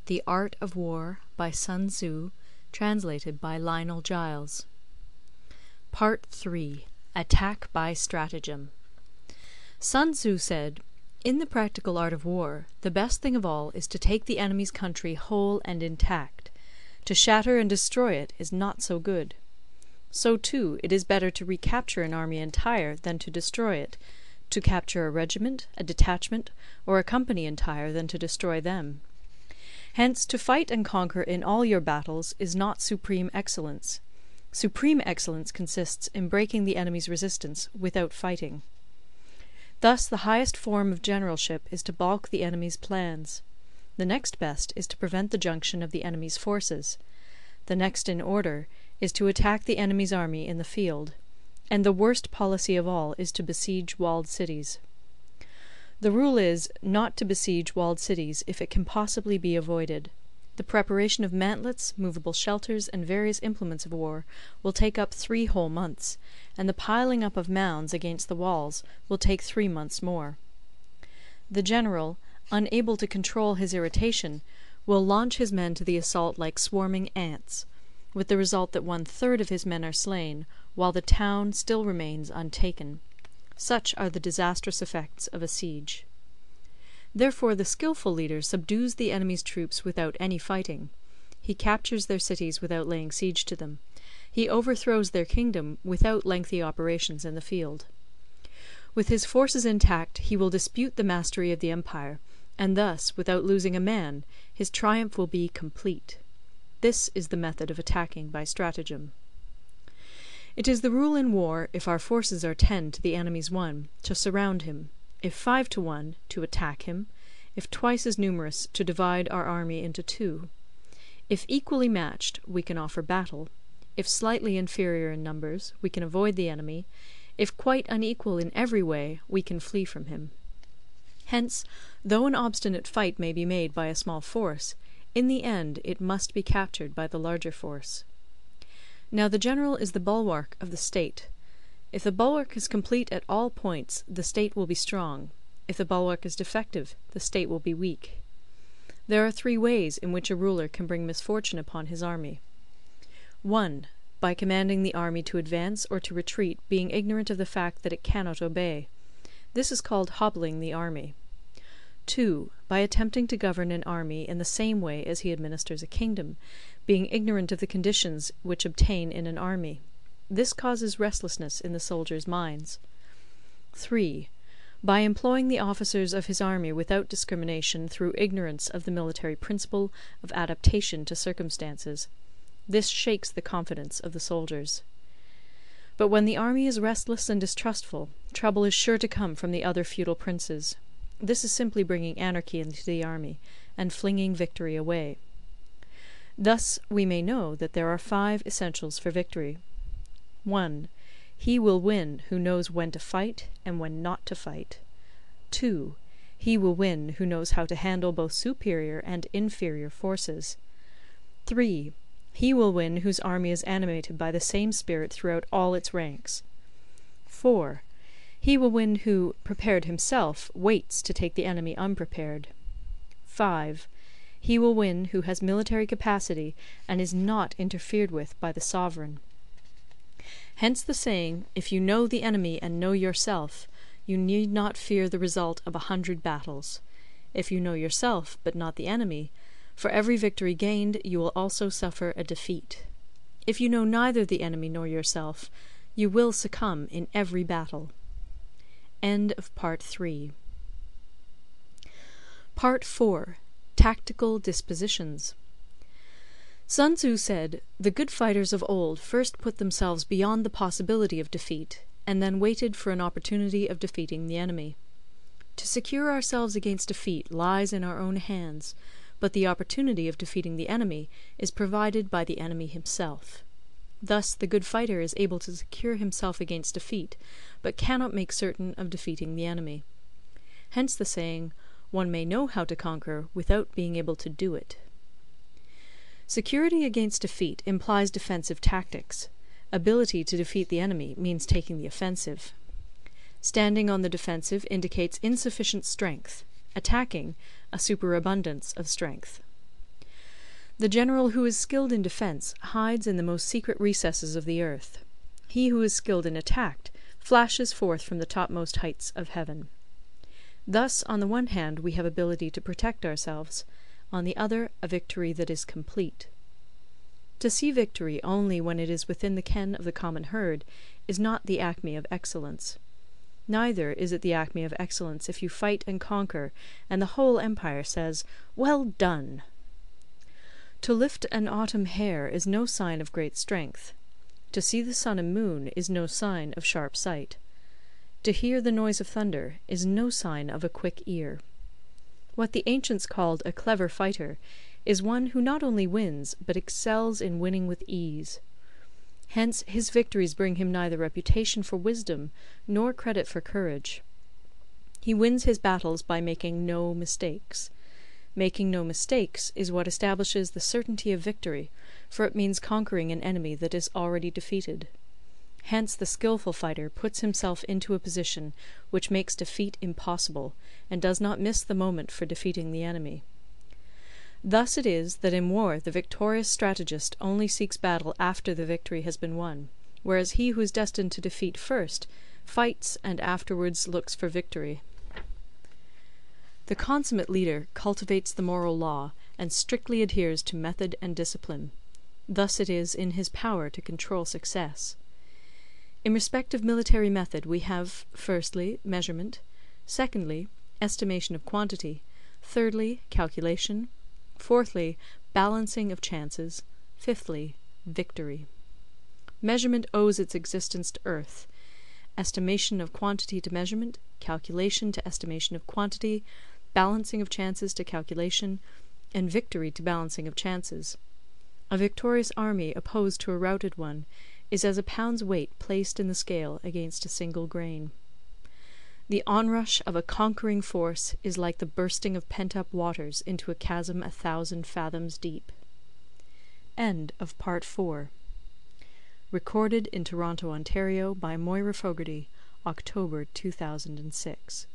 The Art of War by Sun Tzu, translated by Lionel Giles. Part 3. Attack by Stratagem. Sun Tzu said, "In the practical art of war, the best thing of all is to take the enemy's country whole and intact. To shatter and destroy it is not so good. So, too, it is better to recapture an army entire than to destroy it, to capture a regiment, a detachment, or a company entire than to destroy them. Hence, to fight and conquer in all your battles is not supreme excellence. Supreme excellence consists in breaking the enemy's resistance without fighting. Thus the highest form of generalship is to balk the enemy's plans. The next best is to prevent the junction of the enemy's forces. The next in order is to attack the enemy's army in the field. And the worst policy of all is to besiege walled cities. The rule is, not to besiege walled cities if it can possibly be avoided. The preparation of mantlets, movable shelters, and various implements of war will take up 3 whole months, and the piling up of mounds against the walls will take 3 months more. The general, unable to control his irritation, will launch his men to the assault like swarming ants, with the result that 1/3 of his men are slain, while the town still remains untaken. Such are the disastrous effects of a siege. Therefore the skilful leader subdues the enemy's troops without any fighting. He captures their cities without laying siege to them. He overthrows their kingdom without lengthy operations in the field. With his forces intact he will dispute the mastery of the empire, and thus, without losing a man, his triumph will be complete. This is the method of attacking by stratagem. It is the rule in war, if our forces are 10 to the enemy's 1, to surround him; if 5 to 1, to attack him; if twice as numerous, to divide our army into 2. If equally matched, we can offer battle; if slightly inferior in numbers, we can avoid the enemy; if quite unequal in every way, we can flee from him. Hence, though an obstinate fight may be made by a small force, in the end it must be captured by the larger force. Now the general is the bulwark of the state. If the bulwark is complete at all points, the state will be strong; if the bulwark is defective, the state will be weak. There are 3 ways in which a ruler can bring misfortune upon his army. 1. By commanding the army to advance or to retreat, being ignorant of the fact that it cannot obey. This is called hobbling the army. 2. By attempting to govern an army in the same way as he administers a kingdom, being ignorant of the conditions which obtain in an army. This causes restlessness in the soldiers' minds. 3. By employing the officers of his army without discrimination through ignorance of the military principle of adaptation to circumstances. This shakes the confidence of the soldiers. But when the army is restless and distrustful, trouble is sure to come from the other feudal princes. This is simply bringing anarchy into the army, and flinging victory away. Thus we may know that there are 5 essentials for victory. 1. He will win who knows when to fight and when not to fight. 2. He will win who knows how to handle both superior and inferior forces. 3. He will win whose army is animated by the same spirit throughout all its ranks. 4. He will win who, prepared himself, waits to take the enemy unprepared. 5. He will win who has military capacity and is not interfered with by the sovereign. Hence the saying, if you know the enemy and know yourself, you need not fear the result of 100 battles. If you know yourself, but not the enemy, for every victory gained you will also suffer a defeat. If you know neither the enemy nor yourself, you will succumb in every battle. End of Part 3. Part 4. Tactical Dispositions. Sun Tzu said, "The good fighters of old first put themselves beyond the possibility of defeat, and then waited for an opportunity of defeating the enemy. To secure ourselves against defeat lies in our own hands, but the opportunity of defeating the enemy is provided by the enemy himself. Thus the good fighter is able to secure himself against defeat, but cannot make certain of defeating the enemy. Hence the saying, one may know how to conquer without being able to do it." Security against defeat implies defensive tactics. Ability to defeat the enemy means taking the offensive. Standing on the defensive indicates insufficient strength; attacking, a superabundance of strength. The general who is skilled in defence hides in the most secret recesses of the earth. He who is skilled in attack flashes forth from the topmost heights of heaven. Thus, on the one hand, we have ability to protect ourselves, on the other, a victory that is complete. To see victory only when it is within the ken of the common herd is not the acme of excellence. Neither is it the acme of excellence if you fight and conquer, and the whole empire says, "Well done!" To lift an autumn hare is no sign of great strength. To see the sun and moon is no sign of sharp sight. To hear the noise of thunder is no sign of a quick ear. What the ancients called a clever fighter is one who not only wins, but excels in winning with ease. Hence his victories bring him neither reputation for wisdom nor credit for courage. He wins his battles by making no mistakes. Making no mistakes is what establishes the certainty of victory, for it means conquering an enemy that is already defeated. Hence the skilful fighter puts himself into a position which makes defeat impossible, and does not miss the moment for defeating the enemy. Thus it is that in war the victorious strategist only seeks battle after the victory has been won, whereas he who is destined to defeat first fights and afterwards looks for victory. The consummate leader cultivates the moral law, and strictly adheres to method and discipline. Thus it is in his power to control success. In respect of military method we have, firstly, measurement; secondly, estimation of quantity; thirdly, calculation; fourthly, balancing of chances; fifthly, victory. Measurement owes its existence to earth; estimation of quantity to measurement; calculation to estimation of quantity; balancing of chances to calculation; and victory to balancing of chances. A victorious army opposed to a routed one is as a pound's weight placed in the scale against a single grain. The onrush of a conquering force is like the bursting of pent-up waters into a chasm 1,000 fathoms deep. End of Part 4. Recorded in Toronto, Ontario by Moira Fogarty, October 2006.